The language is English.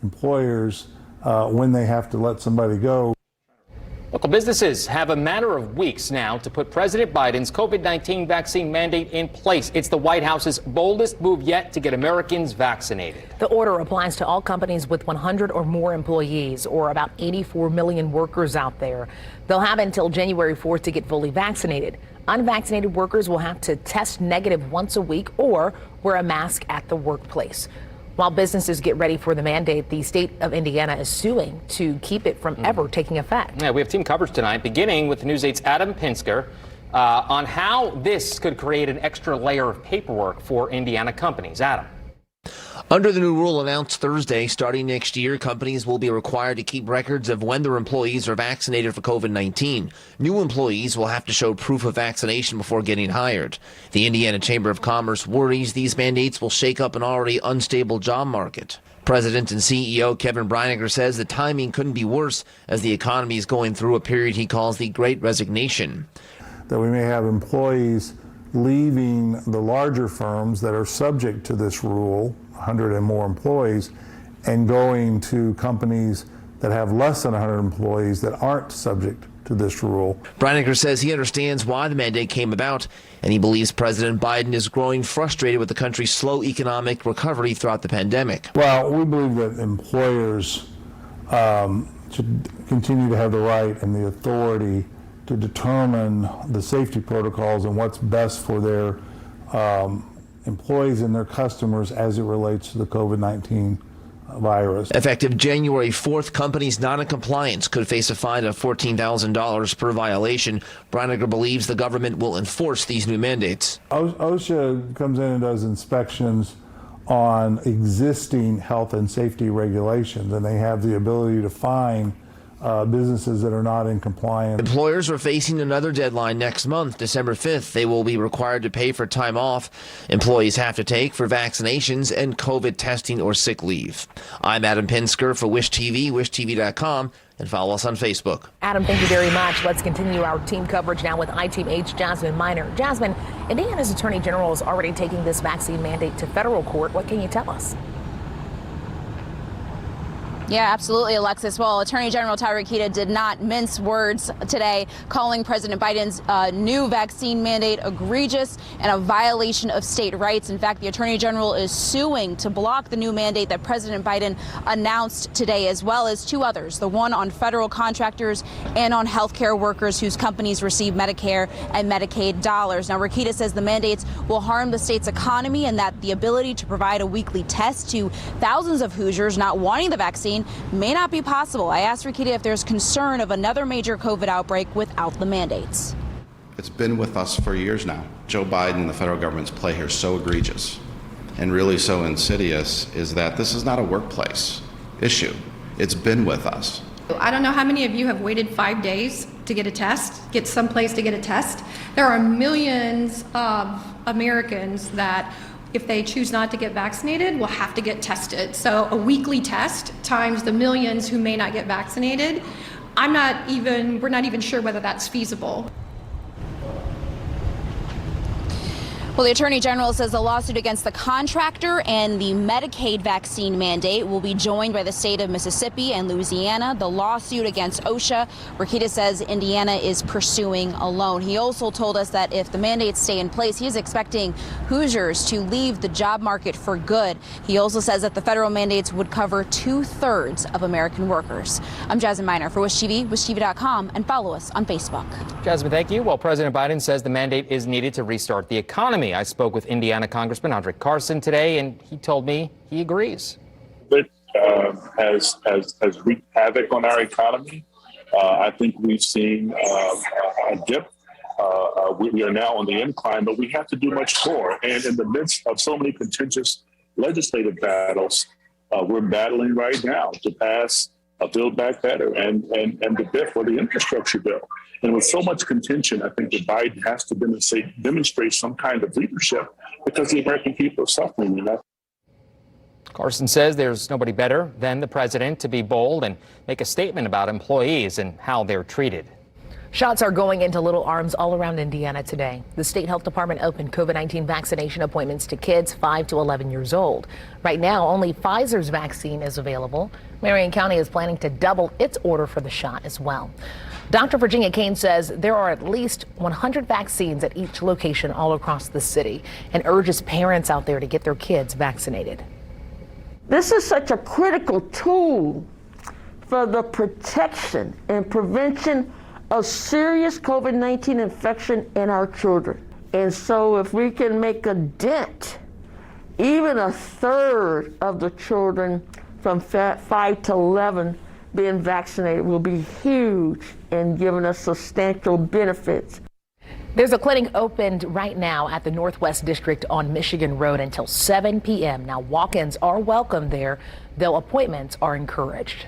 employers when they have to let somebody go. Local businesses have a matter of weeks now to put President Biden's COVID-19 vaccine mandate in place. It's the White House's boldest move yet to get Americans vaccinated. The order applies to all companies with 100 or more employees, or about 84 million workers out there. They'll have until January 4th to get fully vaccinated. Unvaccinated workers will have to test negative once a week or wear a mask at the workplace. While businesses get ready for the mandate, the state of Indiana is suing to keep it from ever taking effect. Yeah, we have team coverage tonight, beginning with News 8's Adam Pinsker on how this could create an extra layer of paperwork for Indiana companies. Adam. Under the new rule announced Thursday, starting next year, companies will be required to keep records of when their employees are vaccinated for COVID-19. New employees will have to show proof of vaccination before getting hired. The Indiana Chamber of Commerce worries these mandates will shake up an already unstable job market. President and CEO Kevin Brinegar says the timing couldn't be worse as the economy is going through a period he calls the Great Resignation. That we may have employees leaving the larger firms that are subject to this rule, 100 and more employees, and going to companies that have less than 100 employees that aren't subject to this rule. Brinegar says he understands why the mandate came about, and he believes President Biden is growing frustrated with the country's slow economic recovery throughout the pandemic. Well, we believe that employers should continue to have the right and the authority to determine the safety protocols and what's best for their employees and their customers as it relates to the COVID-19 virus. Effective January 4th, companies not in compliance could face a fine of $14,000 per violation. Brinegar believes the government will enforce these new mandates. OSHA comes in and does inspections on existing health and safety regulations, and they have the ability to fine businesses that are not in compliance. Employers are facing another deadline next month, December 5th. They will be required to pay for time off employees have to take for vaccinations and COVID testing or sick leave. I'm Adam Pinsker for Wish TV, wishtv.com, and follow us on Facebook. Adam, thank you very much. Let's continue our team coverage now with I-Team-H Jasmine Miner. Jasmine, Indiana's Attorney General is already taking this vaccine mandate to federal court. What can you tell us? Yeah, absolutely, Alexis. Well, Attorney General Tyler Keita did not mince words today, calling President Biden's new vaccine mandate egregious and a violation of state rights. In fact, the Attorney General is suing to block the new mandate that President Biden announced today, as well as two others, the one on federal contractors and on healthcare workers whose companies receive Medicare and Medicaid dollars. Now, Keita says the mandates will harm the state's economy and that the ability to provide a weekly test to thousands of Hoosiers not wanting the vaccine may not be possible. I asked Keita if there's concern of another major COVID outbreak without the mandates. It's been with us for years now. Joe Biden, the federal government's play here is so egregious and really so insidious is that this is not a workplace issue. It's been with us. I don't know how many of you have waited 5 days to get a test, get someplace to get a test. There are millions of Americans that, if they choose not to get vaccinated, will have to get tested. So a weekly test times the millions who may not get vaccinated, we're not even sure whether that's feasible. Well, the Attorney General says the lawsuit against the contractor and the Medicaid vaccine mandate will be joined by the state of Mississippi and Louisiana. The lawsuit against OSHA, Keita says Indiana is pursuing alone. He also told us that if the mandates stay in place, he is expecting Hoosiers to leave the job market for good. He also says that the federal mandates would cover 2/3 of American workers. I'm Jasmine Miner for Wish TV, wishtv.com, and follow us on Facebook. Jasmine, thank you. Well, President Biden says the mandate is needed to restart the economy. I spoke with Indiana Congressman Andre Carson today, and he told me he agrees. It has wreaked havoc on our economy. I think we've seen a dip. We are now on the incline, but we have to do much more. And in the midst of so many contentious legislative battles, we're battling right now to pass a Build Back Better and the BIF, or the infrastructure bill. And with so much contention, I think that Biden has to demonstrate some kind of leadership because the American people are suffering. Carson says there's nobody better than the president to be bold and make a statement about employees and how they're treated. Shots are going into little arms all around Indiana today. The state health department opened COVID-19 vaccination appointments to kids 5 to 11 years old. Right now, only Pfizer's vaccine is available. Marion County is planning to double its order for the shot as well. Dr. Virginia Kane says there are at least 100 vaccines at each location all across the city and urges parents out there to get their kids vaccinated. This is such a critical tool for the protection and prevention of serious COVID-19 infection in our children. And so if we can make a dent, even a third of the children from 5 to 11 being vaccinated will be huge in giving us substantial benefits. There's a clinic opened right now at the Northwest District on Michigan Road until 7 p.m. Now, walk-ins are welcome there, though appointments are encouraged.